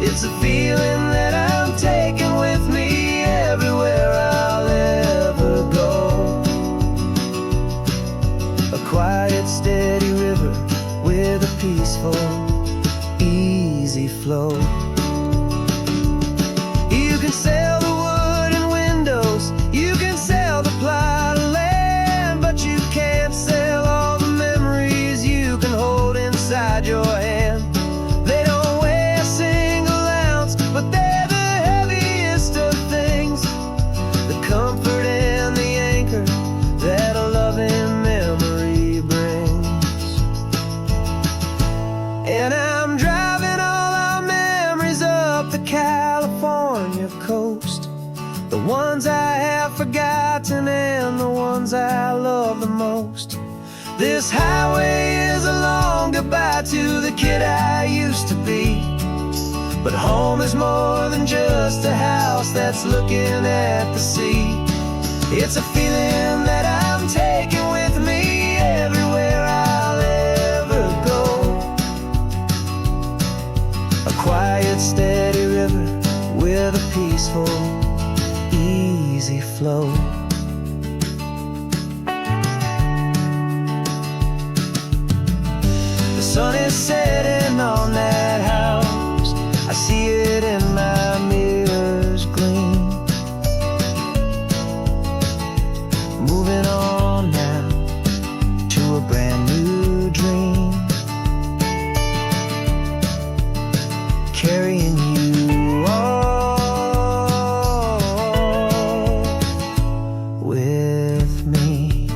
It's a feeling that I'm taking with me everywhere I'll ever go. A quiet, steady river with a peaceful, easy flow. You can sell the wood and windows, you can sell the plot of land, but you can't sell all the memories you can hold inside your hand. They don't weigh a single ounce, but they're the heaviest of things, the comfort and the anchor that a loving memory brings. And I'm driving all our memories up the California coast, the ones I have forgotten and the ones I love the most. This highway is a long goodbye to the kid I used to be. But home is more than just a house that's looking at the sea. It's a feeling that I'm taking with me everywhere I'll ever go. A quiet, steady river with a peaceful, easy flow. The sun is setting on that house. I see it in my mirror's gleam. Moving on now to a brand new dream. Carrying you all with me.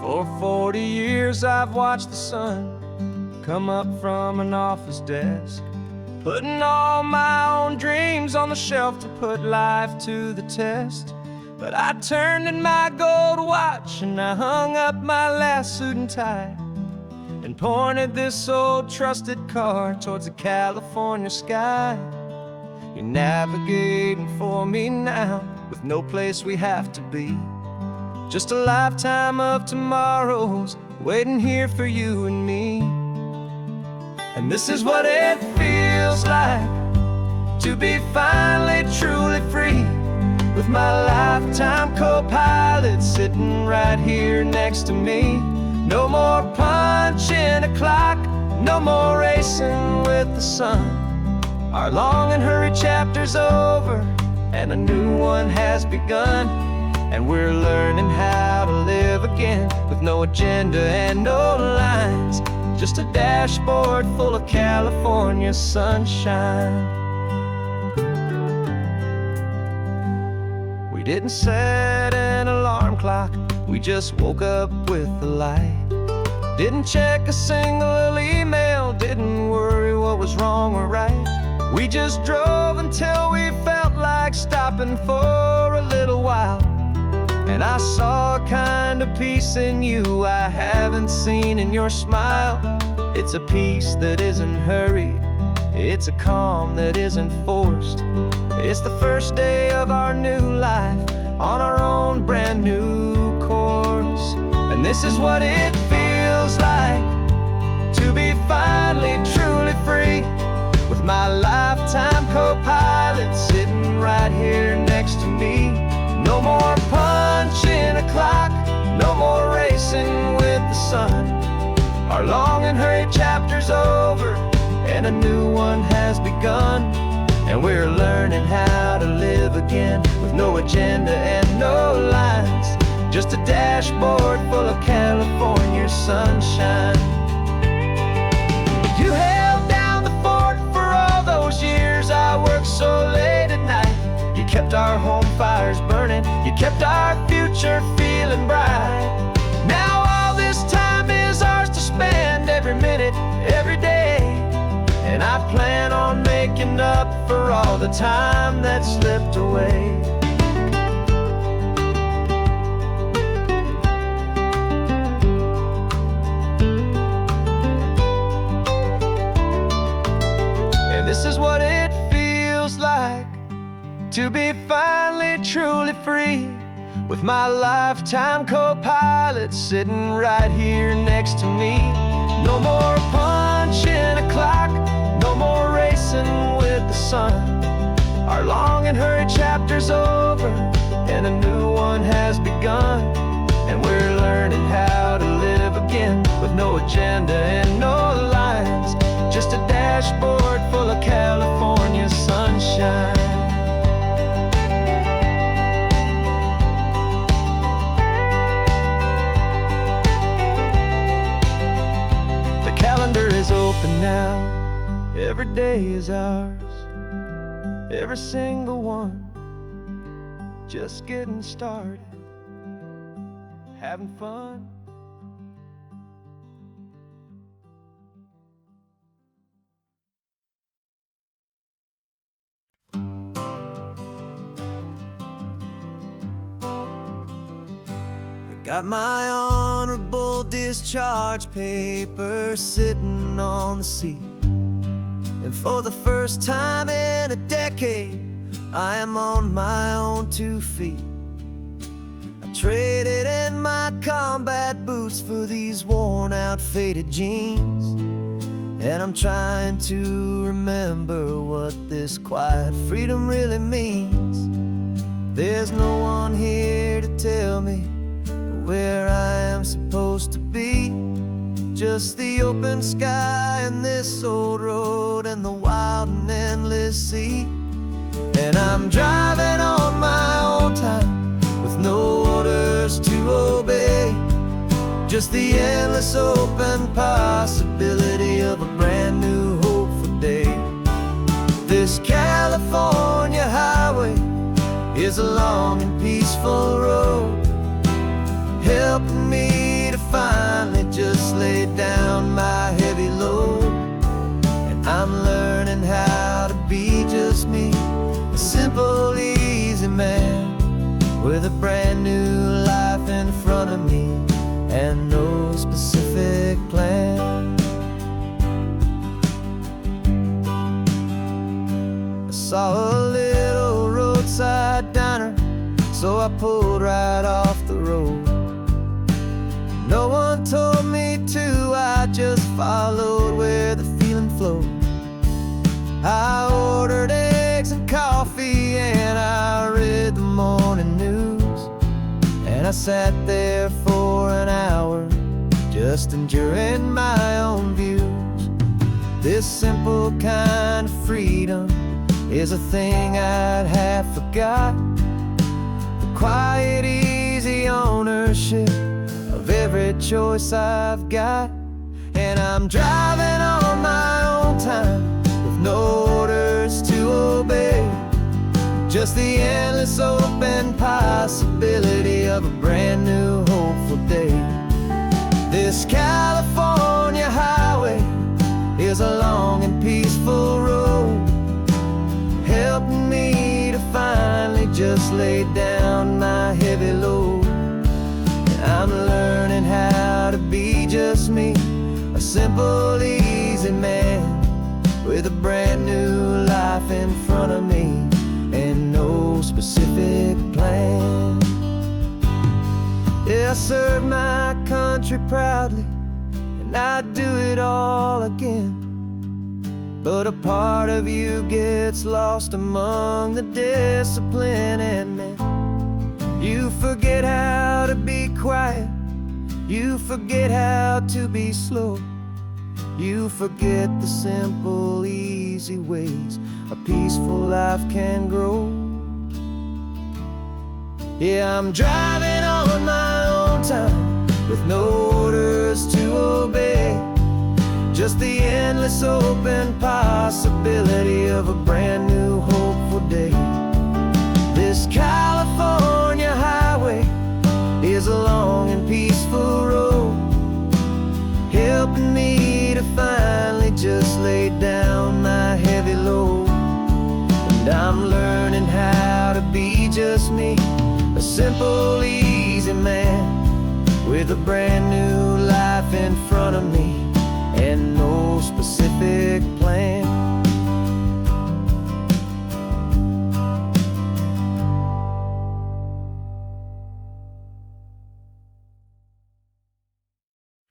For 40 years I've watched the sun come up from an office desk, putting all my own dreams on the shelf to put life to the test. But I turned in my gold watch and I hung up my last suit and tie, and pointed this old trusted car towards the California sky. You're navigating for me now with no place we have to be. Just a lifetime of tomorrows waiting here for you and me. And this is what it feels like to be finally truly free, with my lifetime co-pilot sitting right here next to me. No more punching a clock, no more racing with the sun. Our long and hurried chapter's over and a new one has begun. And we're learning how to live again with no agenda and no lines, just a dashboard full of California sunshine. We didn't set an alarm clock, we just woke up with the light. Didn't check a single email, didn't worry what was wrong or right. We just drove until we felt like stopping for a little while. And I saw a kind of peace in you I haven't seen in your smile. It's a peace that isn't hurried, it's a calm that isn't forced. It's the first day of our new life on our own brand new course. And this is what it feels like to be finally truly free, with my lifetime co-pilot sitting right here next to me. No more punching a clock, no more racing with the sun. Our long and hurried chapter's over and a new one has begun. And we're learning how to live again with no agenda and no lines, just a dashboard full of California sunshine. You held down the fort for all those years I worked so late at night. You kept our home fires burning, you kept our future feeling bright. Now all this time is ours to spend, every minute, every day. And I plan on making up for all the time that slipped away. And this is what it feels like to be finally truly free, with my lifetime co-pilot sitting right here next to me. No more punching a clock, no more racing with the sun. Our long and hurried chapter's over and a new one has begun. And we're learning how to live again with no agenda and no lines, just a dashboard full of California sunshine. Is open now, every day is ours, every single one, just getting started. having fun. Got my honorable discharge paper sitting on the seat, and for the first time in a decade, I am on my own 2 feet. I traded in my combat boots for these worn out faded jeans, and I'm trying to remember what this quiet freedom really means. There's no one here to tell me where I am supposed to be, just the open sky and this old road and the wild and endless sea. And I'm driving on my own time with no orders to obey, just the endless open possibility of a brand new hopeful day. This California highway is a long and peaceful road, helping me to finally just lay down my heavy load. And I'm learning how to be just me, a simple, easy man with a brand new life in front of me and no specific plan. I saw a little roadside diner, so I pulled right off the road. No one told me to, I just followed where the feeling flowed. I ordered eggs and coffee and I read the morning news, and I sat there for an hour just enduring my own views. This simple kind of freedom is a thing I'd half forgot, the quiet, easy ownership of every choice I've got. And I'm driving on my own time with no orders to obey, just the endless open possibility of a brand new hopeful day. This California highway is a long and peaceful road, helping me to finally just lay down my heavy load. I'm learning how to be just me, a simple, easy man with a brand new life in front of me and no specific plan. Yeah, I serve my country proudly and I'd do it all again, but a part of you gets lost among the discipline and men. You forget how to be quiet, you forget how to be slow, you forget the simple, easy ways a peaceful life can grow. Yeah, I'm driving on my own time with no orders to obey, just the endless open possibility of a brand new hopeful day. This California highway is a long and peaceful road, helping me to finally just lay down my heavy load. And I'm learning how to be just me, a simple, easy man with a brand new life in front of me and no specific plan.